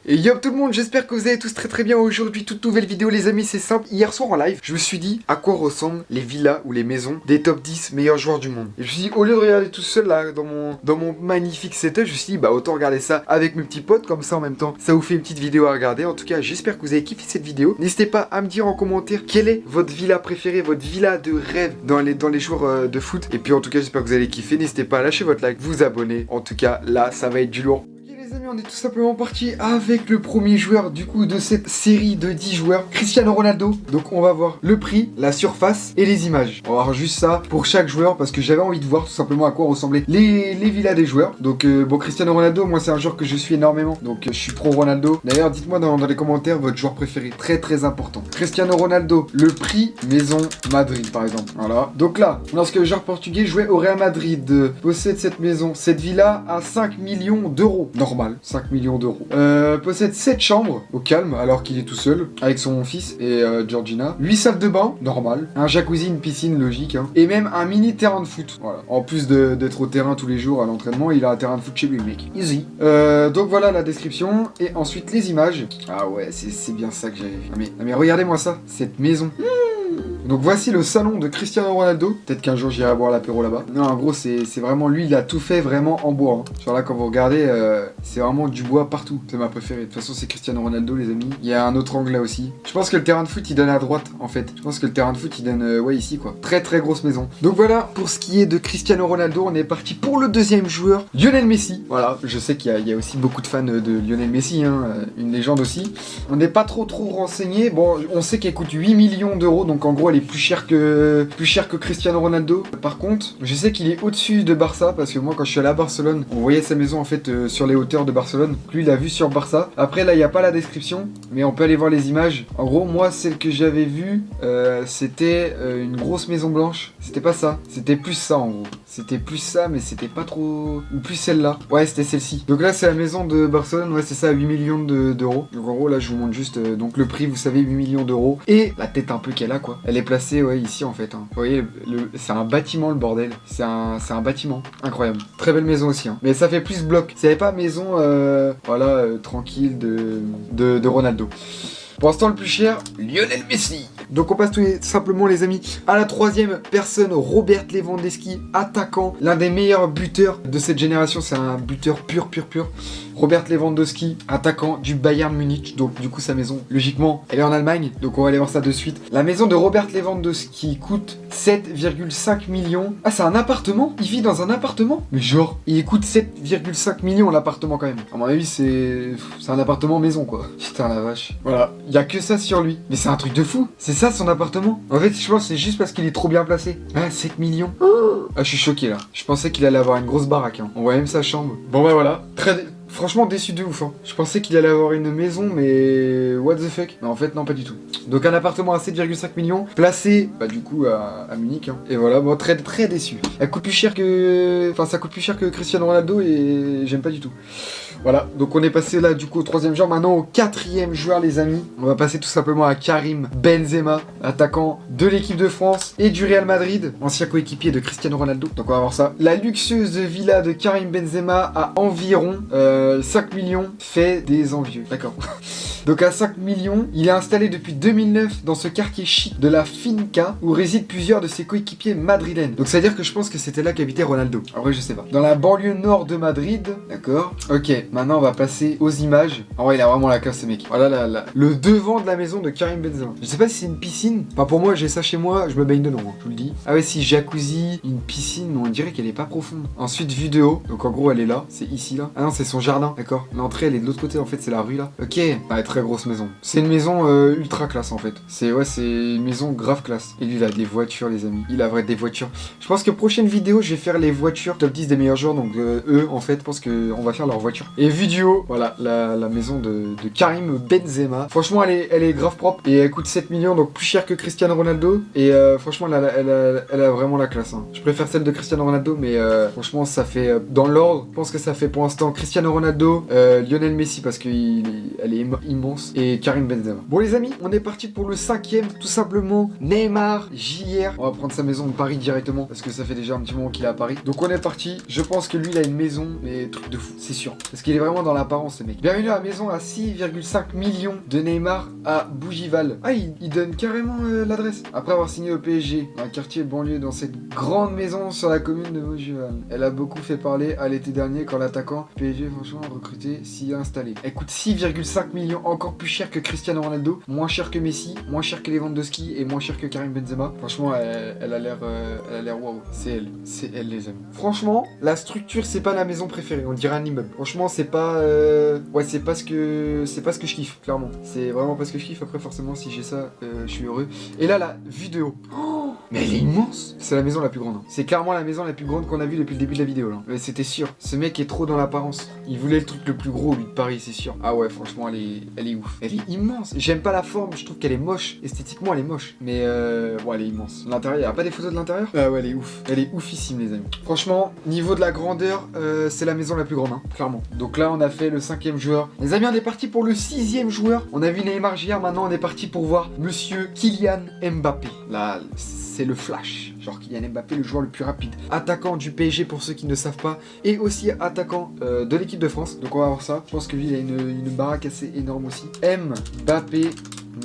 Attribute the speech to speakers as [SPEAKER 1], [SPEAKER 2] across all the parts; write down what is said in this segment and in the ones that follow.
[SPEAKER 1] Et yo tout le monde, j'espère que vous allez tous très bien. Aujourd'hui, toute nouvelle vidéo les amis, c'est simple. Hier soir en live, je me suis dit à quoi ressemblent les villas ou les maisons des top 10 meilleurs joueurs du monde. Et je me suis dit, au lieu de regarder tout seul là dans mon magnifique setup, je me suis dit bah autant regarder ça avec mes petits potes, comme ça en même temps ça vous fait une petite vidéo à regarder. En tout cas, j'espère que vous avez kiffé cette vidéo. N'hésitez pas à me dire en commentaire quelle est votre villa préférée, votre villa de rêve dans les joueurs de foot. Et puis en tout cas, j'espère que vous allez kiffer. N'hésitez pas à lâcher votre like, vous abonner. En tout cas, là, ça va être du lourd. Les amis, on est tout simplement parti avec le premier joueur du coup de cette série de 10 joueurs, Cristiano Ronaldo. Donc on va voir le prix, la surface et les images. On va voir juste ça pour chaque joueur parce que j'avais envie de voir tout simplement à quoi ressemblaient les villas des joueurs. Donc bon, Cristiano Ronaldo, moi c'est un joueur que je suis énormément, donc je suis pro Ronaldo. D'ailleurs dites-moi dans les commentaires votre joueur préféré, très important. Cristiano Ronaldo, le prix maison Madrid par exemple. Voilà. Donc là, lorsque le joueur portugais jouait au Real Madrid, possède cette maison, cette villa à 5 millions d'euros. Normal, 5 millions d'euros. Possède 7 chambres au calme alors qu'il est tout seul avec son fils et Georgina. 8 salles de bain, normal. Un jacuzzi, une piscine, logique. Hein. Et même un mini terrain de foot. Voilà. En plus d'être au terrain tous les jours à l'entraînement, il a un terrain de foot chez lui, mec. Easy. Donc voilà la description. Et ensuite les images. Ah ouais, c'est bien ça que j'avais vu. Non mais regardez-moi ça, cette maison. Donc voici le salon de Cristiano Ronaldo. Peut-être qu'un jour j'irai boire l'apéro là-bas. Non, en gros, c'est vraiment lui, il a tout fait vraiment en bois. Hein. Genre là, quand vous regardez, c'est vraiment du bois partout. C'est ma préférée. De toute façon, c'est Cristiano Ronaldo, les amis. Il y a un autre angle là aussi. Je pense que le terrain de foot, il donne à droite, en fait. Je pense que le terrain de foot, il donne, ouais, ici, quoi. Très grosse maison. Donc voilà, pour ce qui est de Cristiano Ronaldo, on est parti pour le deuxième joueur, Lionel Messi. Voilà, je sais qu'il y a aussi beaucoup de fans de Lionel Messi, hein, une légende aussi. On n'est pas trop renseigné. Bon, on sait qu'elle coûte 8 millions d'euros, donc en gros, elle est plus cher que Cristiano Ronaldo. Par contre, je sais qu'il est au-dessus de Barça parce que moi quand je suis allé à Barcelone, on voyait sa maison en fait sur les hauteurs de Barcelone. Lui il a vu sur Barça. Après là il n'y a pas la description, mais on peut aller voir les images. En gros moi celle que j'avais vue c'était une grosse maison blanche. C'était pas ça, c'était plus ça en gros. C'était plus ça mais c'était pas trop... Ou plus celle-là. Ouais c'était celle-ci. Donc là c'est la maison de Barcelone, ouais c'est ça, 8 millions d'euros. Donc en gros là je vous montre juste donc le prix, vous savez, 8 millions d'euros. Et la tête un peu qu'elle a quoi. Elle est placée ouais ici en fait. Hein. Vous voyez, c'est un bâtiment le bordel. C'est un bâtiment. Incroyable. Très belle maison aussi. Hein. Mais ça fait plus bloc. C'est pas maison voilà tranquille de Ronaldo. Pour l'instant le plus cher, Lionel Messi. Donc on passe tout simplement les amis à la troisième personne, Robert Lewandowski, attaquant, l'un des meilleurs buteurs de cette génération, c'est un buteur pur. Robert Lewandowski, attaquant du Bayern Munich, donc du coup sa maison, logiquement, elle est en Allemagne, donc on va aller voir ça de suite. La maison de Robert Lewandowski coûte 7,5 millions. Ah c'est un appartement? Il vit dans un appartement? Mais genre, il coûte 7,5 millions l'appartement quand même. À mon avis c'est un appartement maison quoi. Putain la vache. Voilà, il y a que ça sur lui. Mais c'est un truc de fou. C'est ça son appartement. En fait je pense que c'est juste parce qu'il est trop bien placé. Ah 7 millions. Ah je suis choqué là. Je pensais qu'il allait avoir une grosse baraque. Hein. On voit même sa chambre. Bon bah voilà. Franchement déçu de ouf hein. Je pensais qu'il allait avoir une maison mais what the fuck. Mais en fait non pas du tout. Donc un appartement à 7,5 millions placé bah du coup à Munich hein. Et voilà bon très déçu. Elle coûte plus cher que... Enfin ça coûte plus cher que Cristiano Ronaldo et j'aime pas du tout. Voilà, donc on est passé là du coup au troisième joueur, maintenant au quatrième joueur les amis. On va passer tout simplement à Karim Benzema, attaquant de l'équipe de France et du Real Madrid, ancien coéquipier de Cristiano Ronaldo. Donc on va voir ça. La luxueuse villa de Karim Benzema à environ 5 millions fait des envieux. D'accord. Donc à 5 millions, il est installé depuis 2009 dans ce quartier chic de la Finca où résident plusieurs de ses coéquipiers madrilènes. Donc ça veut dire que je pense que c'était là qu'habitait Ronaldo. En vrai je sais pas. Dans la banlieue nord de Madrid, d'accord. Ok, maintenant on va passer aux images. En vrai il a vraiment la classe ce mec. Voilà le devant de la maison de Karim Benzema. Je sais pas si c'est une piscine. Enfin pour moi j'ai ça chez moi, je me baigne dedans, hein, je vous le dis. Ah ouais si jacuzzi, une piscine, mais on dirait qu'elle est pas profonde. Ensuite vue de haut, donc en gros elle est là, c'est ici là. Ah non c'est son jardin, d'accord. L'entrée elle est de l'autre côté en fait, c'est la rue là. Ok, ah, très grosse maison. C'est une maison ultra classe en fait. C'est une maison grave classe. Et lui il a des voitures les amis. Il a vrai des voitures. Je pense que prochaine vidéo je vais faire les voitures top 10 des meilleurs joueurs. Donc eux en fait je pense qu'on va faire leurs voitures. Et vu du haut, voilà la maison de Karim Benzema. Franchement elle est grave propre. Et elle coûte 7 millions donc plus cher que Cristiano Ronaldo. Et franchement elle a vraiment la classe. Hein. Je préfère celle de Cristiano Ronaldo mais franchement ça fait dans l'ordre. Je pense que ça fait pour l'instant Cristiano Ronaldo, Lionel Messi parce qu'elle est immense. immense. Et Karim Benzema. Bon les amis, on est parti pour le 5e, tout simplement Neymar JR. On va prendre sa maison de Paris directement parce que ça fait déjà un petit moment qu'il est à Paris. Donc on est parti. Je pense que lui il a une maison, mais truc de fou, c'est sûr. Parce qu'il est vraiment dans l'apparence ce mec. Bienvenue à la maison à 6,5 millions de Neymar à Bougival. Ah il donne carrément l'adresse. Après avoir signé au PSG, dans un quartier banlieue, dans cette grande maison sur la commune de Bougival. Elle a beaucoup fait parler à l'été dernier quand l'attaquant PSG franchement recruté s'y est installé. Elle coûte 6,5 millions, encore plus cher que Cristiano Ronaldo, moins cher que Messi, moins cher que Lewandowski et moins cher que Karim Benzema. Franchement elle a l'air waouh. C'est elle les amis. Franchement, la structure c'est pas la maison préférée, on dirait un immeuble. Franchement c'est pas ouais c'est pas ce que je kiffe clairement. C'est vraiment pas ce que je kiffe. Après forcément si j'ai ça je suis heureux. Et là la vue de haut. Oh, mais elle est immense. C'est la maison la plus grande. C'est clairement la maison la plus grande qu'on a vue depuis le début de la vidéo là. Mais c'était sûr. Ce mec est trop dans l'apparence. Il voulait le truc le plus gros lui de Paris, c'est sûr. Ah ouais, franchement elle est ouf. Elle est immense. J'aime pas la forme, je trouve qu'elle est moche. Esthétiquement elle est moche. Mais ouais, elle est immense. L'intérieur, y a pas des photos de l'intérieur? Ah ouais, elle est ouf. Elle est oufissime les amis. Franchement, niveau de la grandeur, c'est la maison la plus grande, hein, clairement. Donc là on a fait le 5e joueur. Les amis, on est parti pour le 6e joueur. On a vu Neymar JR, maintenant on est parti pour voir Monsieur Kylian Mbappé. Là, c'est le flash. Genre Kylian Mbappé, le joueur le plus rapide. Attaquant du PSG pour ceux qui ne savent pas. Et aussi attaquant de l'équipe de France. Donc on va voir ça. Je pense que lui il a une baraque assez énorme aussi. Mbappé.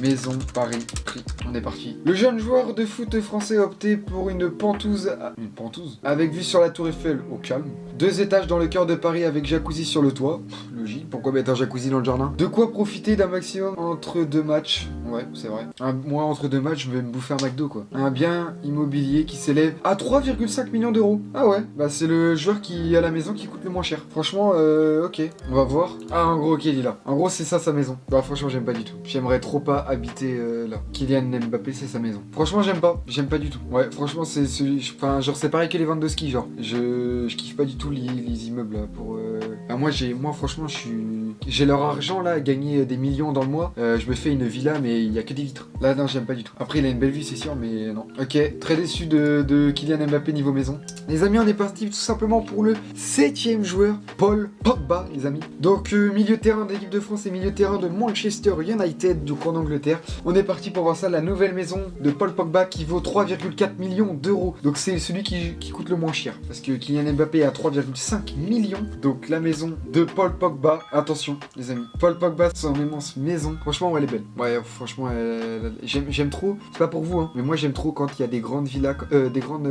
[SPEAKER 1] Maison, Paris, prix. On est parti. Le jeune joueur de foot français a opté pour une pentouse. Une pentouse avec vue sur la Tour Eiffel, au calme. 2 étages dans le cœur de Paris avec jacuzzi sur le toit. Logique, pourquoi mettre un jacuzzi dans le jardin? De quoi profiter d'un maximum entre 2 matchs. Ouais, c'est vrai. Moi, entre 2 matchs, je vais me bouffer un McDo, quoi. Un bien immobilier qui s'élève à 3,5 millions d'euros. Ah ouais, bah c'est le joueur qui a la maison qui coûte le moins cher. Franchement, ok. On va voir. Ah, en gros, ok, il est là. En gros, c'est ça sa maison. Bah, franchement, j'aime pas du tout. J'aimerais trop pas habiter là. Kylian Mbappé, c'est sa maison. Franchement, j'aime pas du tout. Ouais, franchement, c'est celui. Enfin, genre, c'est pareil que les Lewandowski, genre. Je kiffe pas du tout les immeubles là. Pour. Moi, franchement, j'ai leur argent là, gagner des millions dans le mois. Je me fais une villa, mais il y a que des vitres. Là, non, j'aime pas du tout. Après, il a une belle vue, c'est sûr, mais non. Ok, très déçu de Kylian Mbappé niveau maison. Les amis, on est parti tout simplement pour le 7e joueur, Paul Pogba, les amis. Donc, milieu de terrain d'équipe de France et milieu de terrain de Manchester United, donc en Angleterre. On est parti pour voir ça, la nouvelle maison de Paul Pogba qui vaut 3,4 millions d'euros. Donc, c'est celui qui coûte le moins cher. Parce que Kylian Mbappé a 3,5 millions. Donc, la maison de Paul Pogba. Attention, les amis. Paul Pogba, son immense maison. Franchement, ouais, elle est belle. Ouais, franchement, j'aime trop. C'est pas pour vous, hein. Mais moi, j'aime trop quand il y a des grandes villas, des grandes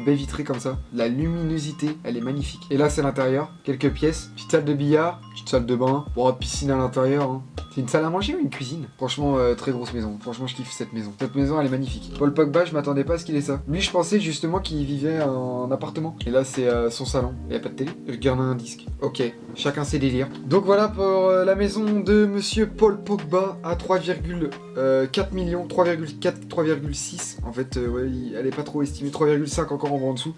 [SPEAKER 1] baies vitrées comme ça. La luminosité, elle est magnifique. Et là, c'est l'intérieur. Quelques pièces. Petite salle de billard. Petite salle de bain. Bon, piscine à l'intérieur, hein. C'est une salle à manger ou une cuisine? Franchement, très grosse maison. Franchement, je kiffe cette maison. Cette maison, elle est magnifique. Paul Pogba, je m'attendais pas à ce qu'il ait ça. Lui, je pensais justement qu'il vivait en appartement. Et là, c'est son salon. Il n'y a pas de télé. Je garde un disque. Ok, chacun ses délires. Donc voilà pour la maison de Monsieur Paul Pogba à 3,4 millions. 3,4, 3,6. En fait, ouais, elle est pas trop estimée. 3,5 encore en dessous.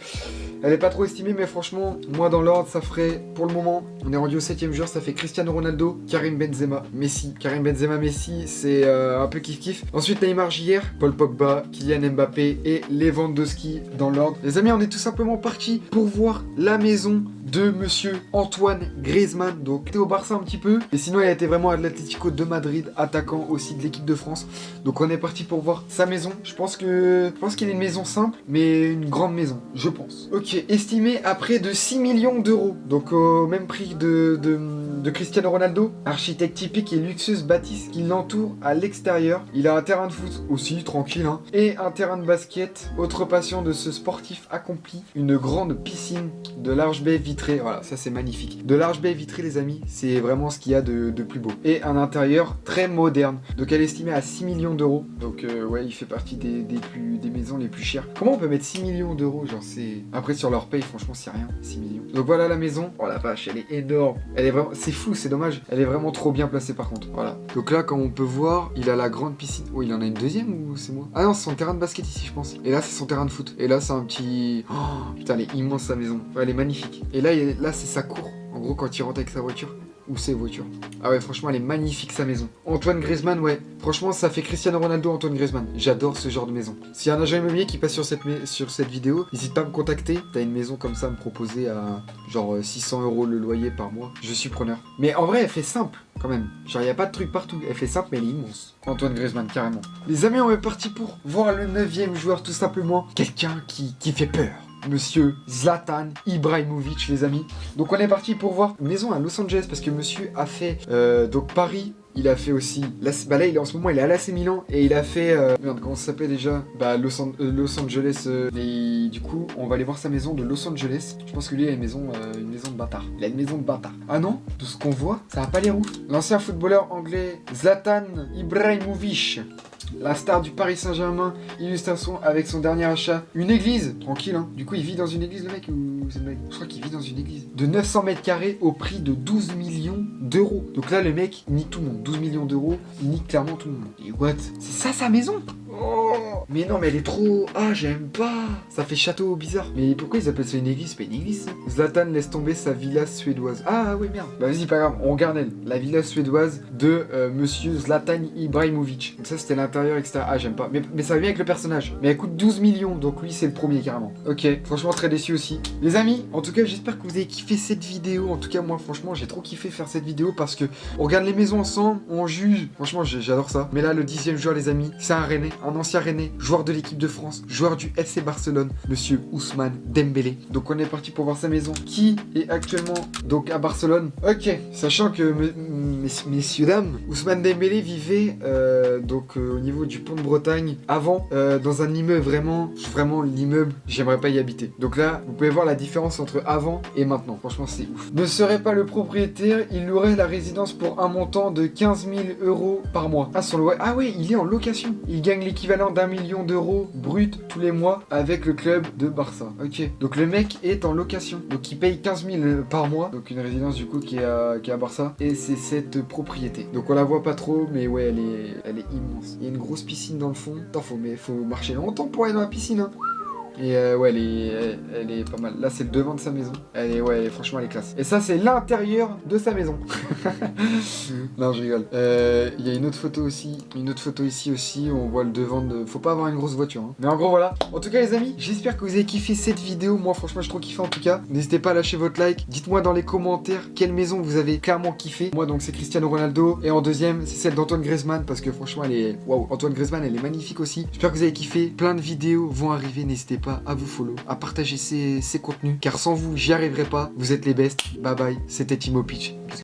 [SPEAKER 1] Elle est pas trop estimée, mais franchement, moi dans l'ordre, ça ferait, pour le moment, on est rendu au 7e joueur, ça fait Cristiano Ronaldo, Karim Benzema, Messi. Karim Benzema, Messi, c'est un peu kiff-kiff. Ensuite, Neymar JR, Paul Pogba, Kylian Mbappé et Lewandowski dans l'ordre. Les amis, on est tout simplement parti pour voir la maison de Monsieur Antoine Griezmann. Donc, il était au Barça un petit peu, et sinon, il a été vraiment à l'Atlético de Madrid, attaquant aussi de l'équipe de France. Donc, on est parti pour voir sa maison. Je pense qu'il a une maison simple, mais une grande maison, je pense. Ok, estimé à près de 6 millions d'euros. Donc, au même prix de Cristiano Ronaldo. Architecte typique et luxueuse bâtisse qui l'entoure à l'extérieur. Il a un terrain de foot aussi, tranquille, hein. Et un terrain de basket. Autre passion de ce sportif accompli. Une grande piscine de large baie vitrée. Voilà, ça c'est magnifique. De large baie vitrée, les amis, c'est vraiment ce qu'il y a de plus beau. Et un intérieur très moderne. Donc elle est estimée à 6 millions d'euros. Donc ouais, il fait partie des maisons les plus chères. Comment on peut mettre 6 millions d'euros? Genre c'est... Après sur leur paye, franchement c'est rien. 6 millions. Donc voilà la maison. Oh la vache, elle est énorme. Elle est vraiment... C'est fou, c'est dommage. Elle est vraiment trop bien placée par contre. Voilà. Donc là, comme on peut voir, il a la grande piscine. Oh, il en a une deuxième ou c'est moi? Ah non, c'est son terrain de basket ici, je pense. Et là, c'est son terrain de foot. Et là, c'est un petit... Oh, putain, elle est immense sa maison. Ouais, elle est magnifique. Et là, c'est sa cour. En gros, quand il rentre avec sa voiture. où ces voitures. Ah ouais, franchement, elle est magnifique sa maison. Antoine Griezmann, ouais. Franchement, ça fait Cristiano Ronaldo, Antoine Griezmann. J'adore ce genre de maison. S'il y a un agent immobilier qui passe sur cette vidéo, n'hésite pas à me contacter. T'as une maison comme ça à me proposer à genre 600 € le loyer par mois. Je suis preneur. Mais en vrai, elle fait simple quand même. Genre, il n'y a pas de truc partout. Elle fait simple, mais elle est immense. Antoine Griezmann, carrément. Les amis, on est parti pour voir le 9e joueur, tout simplement. Quelqu'un qui fait peur. Monsieur Zlatan Ibrahimovic, les amis. Donc on est parti pour voir maison à Los Angeles parce que monsieur a fait donc Paris. Il a fait aussi, là en ce moment il est à l'AC Milan et il a fait, merde comment ça s'appelle déjà, Los Angeles, et du coup on va aller voir sa maison de Los Angeles. Je pense que lui il a une maison de bâtard. Il a une maison de bâtard. Ah non, de ce qu'on voit, ça va pas les roues. L'ancien footballeur anglais Zlatan Ibrahimovic, la star du Paris Saint-Germain, illustration avec son dernier achat. Une église, tranquille hein. Du coup il vit dans une église le mec ou c'est le mec? Je crois qu'il vit dans une église. De 900 mètres carrés au prix de 12 millions d'euros. Donc là le mec nique tout le monde. 12 millions d'euros, il nique clairement tout le monde. Et what? C'est ça sa maison? Oh, mais non mais elle est trop... Ah j'aime pas. Ça fait château bizarre. Mais pourquoi ils appellent ça une église? C'est pas une église ça. Zlatan laisse tomber sa villa suédoise. Ah oui merde. Bah vas-y pas grave, on regarde elle. La villa suédoise de monsieur Zlatan Ibrahimovic. Donc ça c'était l'intérieur etc. Ah j'aime pas. Mais ça va bien avec le personnage. Mais elle coûte 12 millions donc lui c'est le premier carrément. Ok, franchement très déçu aussi. Les amis, en tout cas j'espère que vous avez kiffé cette vidéo. En tout cas moi franchement j'ai trop kiffé faire cette vidéo parce que on regarde les maisons ensemble, on juge. Franchement j'adore ça. Mais là le 10e joueur les amis, c'est un Rennais, un ancien Rennais, joueur de l'équipe de France, joueur du FC Barcelone, monsieur Ousmane Dembélé. Donc on est parti pour voir sa maison qui est actuellement donc à Barcelone. Ok, sachant que messieurs dames, Ousmane Dembélé vivait au niveau du pont de Bretagne avant dans un immeuble vraiment l'immeuble, j'aimerais pas y habiter. Donc là, vous pouvez voir la différence entre avant et maintenant. Franchement, c'est ouf. Ne serait pas le propriétaire, il louerait la résidence pour un montant de 15 000 € par mois. Ah, son loyer. Ah ouais, il est en location. Il gagne l'équivalent d'1 million d'euros brut tous les mois avec le club de Barça. Ok. Donc le mec est en location. Donc il paye 15 000 par mois. Donc une résidence du coup qui est à Barça. Et c'est cette propriété. Donc on la voit pas trop, mais ouais, elle est immense. Il y a une grosse piscine dans le fond. Attends, faut marcher longtemps pour aller dans la piscine, hein. Et ouais, elle est pas mal. Là, c'est le devant de sa maison. Franchement, elle est classe. Et ça, c'est l'intérieur de sa maison. Non, je rigole. Il y a une autre photo aussi. Une autre photo ici aussi. Où on voit le devant de... Faut pas avoir une grosse voiture. Hein. Mais en gros, voilà. En tout cas, les amis, j'espère que vous avez kiffé cette vidéo. Moi, franchement, j'ai trop kiffé en tout cas. N'hésitez pas à lâcher votre like. Dites-moi dans les commentaires quelle maison vous avez clairement kiffé. Moi, donc, c'est Cristiano Ronaldo. Et en deuxième, c'est celle d'Antoine Griezmann. Parce que franchement, elle est... Waouh, Antoine Griezmann, elle est magnifique aussi. J'espère que vous avez kiffé. Plein de vidéos vont arriver. N'hésitez pas à vous follow, à partager ces contenus, car sans vous, j'y arriverai pas. Vous êtes les bestes. Bye bye, c'était Timo Pitch.